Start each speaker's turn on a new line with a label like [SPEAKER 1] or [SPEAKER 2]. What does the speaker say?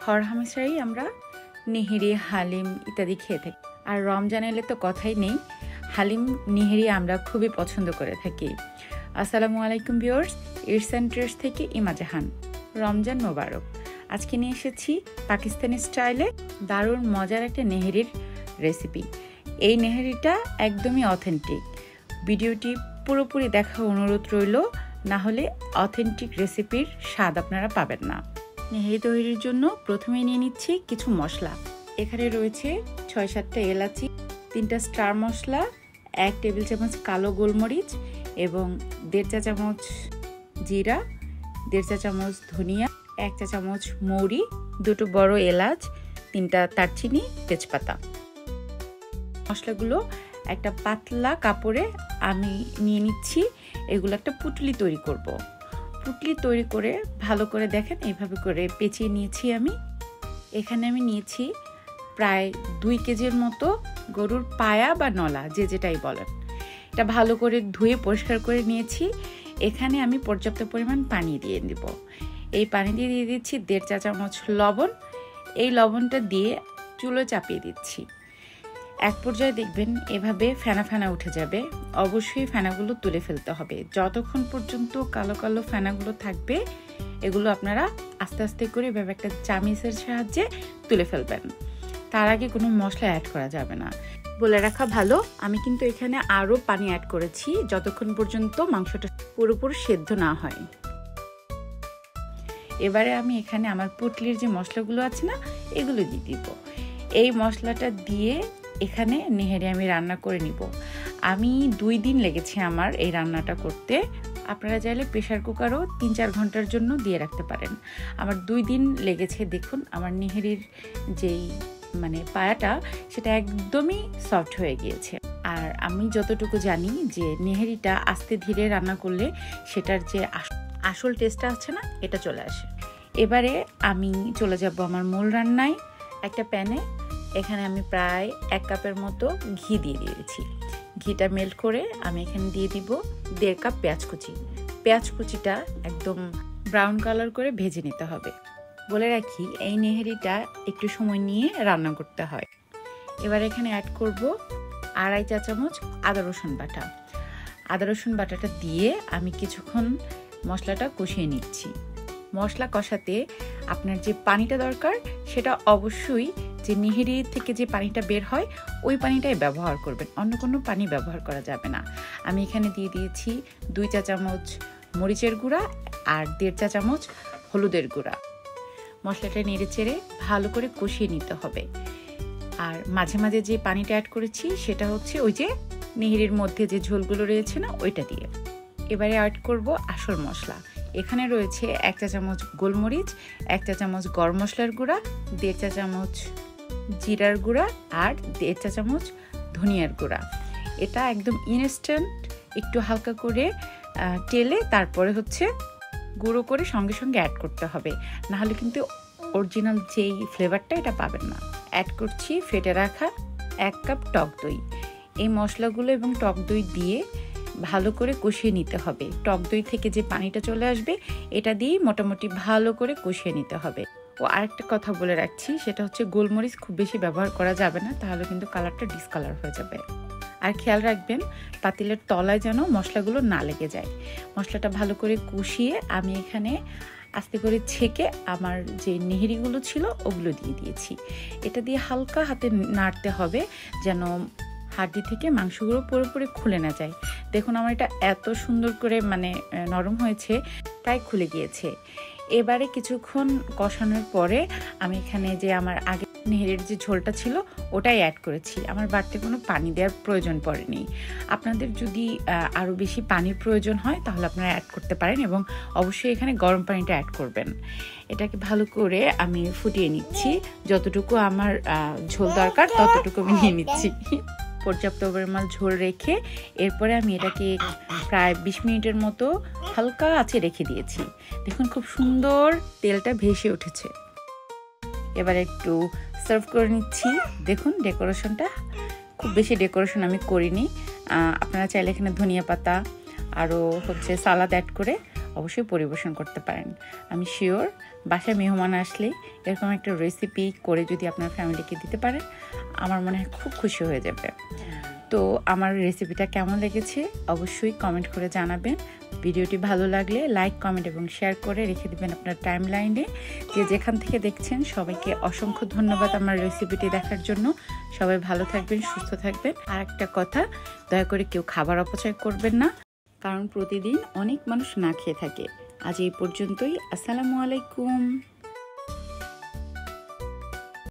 [SPEAKER 1] হরহামেশাই আমরা নেহেরি, হালিম ইত্যাদি খেয়ে থাকি। আর রমজান এলে তো কথাই নেই, হালিম নেহেরি আমরা খুবই পছন্দ করে থাকি। আসসালামু আলাইকুম ভিউয়ার্স, ইটস অ্যান্ড ট্রেডস থেকে ইমা জাহান। রমজান মোবারক। আজকে নিয়ে এসেছি পাকিস্তানি স্টাইলে দারুণ মজার একটা নেহেরির রেসিপি। এই নেহেরিটা একদমই অথেন্টিক। ভিডিওটি পুরোপুরি দেখা অনুরোধ রইল, না হলে অথেন্টিক রেসিপির স্বাদ আপনারা পাবেন না। নেহেরি তৈরির জন্য প্রথমে নিয়ে নিচ্ছি কিছু মশলা। এখানে রয়েছে 6-7টা এলাচি, 3টা স্টার মশলা, 1 টেবিল চামচ কালো গোলমরিচ এবং 1.5 চা চামচ জিরা, 1.5 চা চামচ ধনিয়া, 1 চা চামচ মৌরি, 2টো বড় এলাচ, 3টা দারচিনি, তেজপাতা। মশলাগুলো একটা পাতলা কাপড়ে আমি নিয়ে নিচ্ছি। এগুলো একটা পুটলি তৈরি করব। পুটলি তৈরি করে ভালো করে দেখেন এইভাবে করে পেঁচিয়ে নিয়েছি আমি। এখানে আমি নিয়েছি প্রায় 2 কেজির মতো গরুর পায়া বা নলা, যে যেটাই বলেন। এটা ভালো করে ধুয়ে পরিষ্কার করে নিয়েছি। এখানে আমি পর্যাপ্ত পরিমাণ পানি দিয়ে দিব। এই পানি দিয়ে দিচ্ছি 1.5 চা চামচ লবণ। এই লবণটা দিয়ে চুলো চাপিয়ে দিচ্ছি। এক পর্যায়ে দেখবেন এভাবে ফেনা ফেনা উঠে যাবে। অবশ্যই ফেনাগুলো তুলে ফেলতে হবে। যতক্ষণ পর্যন্ত কালো কালো ফেনাগুলো থাকবে, এগুলো আপনারা আস্তে আস্তে করে এভাবে একটা চামিচের সাহায্যে তুলে ফেলবেন। তার আগে কোনো মশলা অ্যাড করা যাবে না। বলে রাখা ভালো, আমি কিন্তু এখানে আরও পানি অ্যাড করেছি যতক্ষণ পর্যন্ত মাংসটা পুরোপুরি সেদ্ধ না হয়। এবারে আমি এখানে আমার পুটলির যে মশলাগুলো আছে না, এগুলো দিয়ে দিব। এই মশলাটা দিয়ে এখানে নেহেরি আমি রান্না করে নিব। আমি 2 দিন লেগেছে আমার এই রান্নাটা করতে। আপনারা চাইলে প্রেসার কুকারও 3-4 ঘন্টার জন্য দিয়ে রাখতে পারেন। আমার 2 দিন লেগেছে। দেখুন আমার নেহেরির যেই পায়াটা, সেটা একদমই সফট হয়ে গিয়েছে। আর আমি যতটুকু জানি যে নেহেরিটা আস্তে ধীরে রান্না করলে সেটার যে আসল টেস্টটা আছে না, এটা চলে আসে। এবারে আমি চলে যাব আমার মূল রান্নায়। একটা প্যানে এখানে আমি প্রায় 1 কাপের মতো ঘি দিয়ে দিয়েছি। ঘিটা মেল্ট করে আমি এখানে দিয়ে দিব 1.5 কাপ পেঁয়াজ কুচি। পেঁয়াজ কুচিটা একদম ব্রাউন কালার করে ভেজে নিতে হবে। বলে রাখি, এই নেহেরিটা একটু সময় নিয়ে রান্না করতে হয়। এবার এখানে অ্যাড করব 2.5 চা চামচ আদা রসুন বাটা। আদা রসুন বাটাটা দিয়ে আমি কিছুক্ষণ মশলাটা কষিয়ে নিচ্ছি। মশলা কষাতে আপনার যে পানিটা দরকার, সেটা অবশ্যই যে নেহেরি থেকে যে পানিটা বের হয়, ওই পানিটাই ব্যবহার করবেন। অন্য কোনো পানি ব্যবহার করা যাবে না। আমি এখানে দিয়ে দিয়েছি 2 চা চামচ মরিচের গুঁড়া আর 1.5 চা চামচ হলুদের গুঁড়া। মশলাটা নেড়ে চেড়ে ভালো করে কষিয়ে নিতে হবে। আর মাঝে মাঝে যে পানিটা অ্যাড করেছি, সেটা হচ্ছে ওই যে নেহেরির মধ্যে যে ঝোলগুলো রয়েছে না, ওইটা দিয়ে। এবারে অ্যাড করব আসল মশলা। এখানে রয়েছে 1 চা চামচ গোলমরিচ, 1 চা চামচ গরম মশলার গুঁড়া, 1.5 চা চামচ জিরার গুঁড়া আর 1.5 চা চামচ ধনিয়ার গুঁড়া। এটা একদম ইনস্ট্যান্ট, একটু হালকা করে টেলে তারপরে হচ্ছে গুঁড়ো করে সঙ্গে সঙ্গে অ্যাড করতে হবে, না হলে কিন্তু অরিজিনাল যেই ফ্লেভারটা এটা পাবেন না। অ্যাড করছি ফেটে রাখা 1 কাপ টক দই। এই মশলাগুলো এবং টক দই দিয়ে ভালো করে কষিয়ে নিতে হবে। টক দই থেকে যে পানিটা চলে আসবে, এটা দিয়েই মোটামুটি ভালো করে কষিয়ে নিতে হবে। ও আরেকটা কথা বলে রাখছি, সেটা হচ্ছে গোলমরিচ খুব বেশি ব্যবহার করা যাবে না, তাহলে কিন্তু কালারটা ডিসকালার হয়ে যাবে। আর খেয়াল রাখবেন পাতিলের তলায় যেন মশলাগুলো না লেগে যায়। মশলাটা ভালো করে কষিয়ে আমি এখানে আস্তে করে ছেঁকে আমার যে নেহেরিগুলো ছিল ওগুলো দিয়ে দিয়েছি। এটা দিয়ে হালকা হাতে নাড়তে হবে যেন হাড্ডি থেকে মাংসগুলো পুরোপুরি খুলে না যায়। দেখুন আমার এটা এত সুন্দর করে নরম হয়েছে, প্রায় খুলে গিয়েছে। এবারে কিছুক্ষণ কষানোর পরে আমি এখানে যে আমার আগে নেহেরির যে ঝোলটা ছিল, ওটাই অ্যাড করেছি। আমার বাড়তি কোনো পানি দেওয়ার প্রয়োজন পড়েনি। আপনাদের যদি আরও বেশি পানির প্রয়োজন হয়, তাহলে আপনারা অ্যাড করতে পারেন এবং অবশ্যই এখানে গরম পানিটা অ্যাড করবেন। এটাকে ভালো করে আমি ফুটিয়ে নিচ্ছি। যতটুকু আমার ঝোল দরকার ততটুকু আমি নিয়ে নিচ্ছি। পর্যাপ্ত পরিমাণ ঝোল রেখে এরপরে আমি এটাকে প্রায় 20 মিনিটের মতো হালকা আঁচে রেখে দিয়েছি। দেখুন খুব সুন্দর তেলটা ভেসে উঠেছে। এবার একটু সার্ভ করে নিচ্ছি। দেখুন ডেকোরেশনটা, খুব বেশি ডেকোরেশন আমি করিনি। আপনারা চাইলে এখানে ধনিয়া পাতা আরও সালাদ অ্যাড করে অবশ্যই পরিবেশন করতে পারেন। আমি শিওর বাসায় মেহমান আসলে এরকম একটা রেসিপি করে যদি আপনার ফ্যামিলিকে দিতে পারেন, আমার মনে হয় খুব খুশি হয়ে যাবে। তো আমার রেসিপিটা কেমন লেগেছে অবশ্যই কমেন্ট করে জানাবেন। ভিডিওটি ভালো লাগলে লাইক, কমেন্ট এবং শেয়ার করে রেখে দিবেন আপনার টাইম লাইনে। যে যেখান থেকে দেখছেন সবাইকে অসংখ্য ধন্যবাদ আমার রেসিপিটি দেখার জন্য। সবাই ভালো থাকবেন, সুস্থ থাকবেন। আর একটা কথা, দয়া করে কেউ খাবার অপচয় করবেন না, কারণ প্রতিদিন অনেক মানুষ না খেয়ে থাকে। আজ এই পর্যন্তই। আসসালামু আলাইকুম।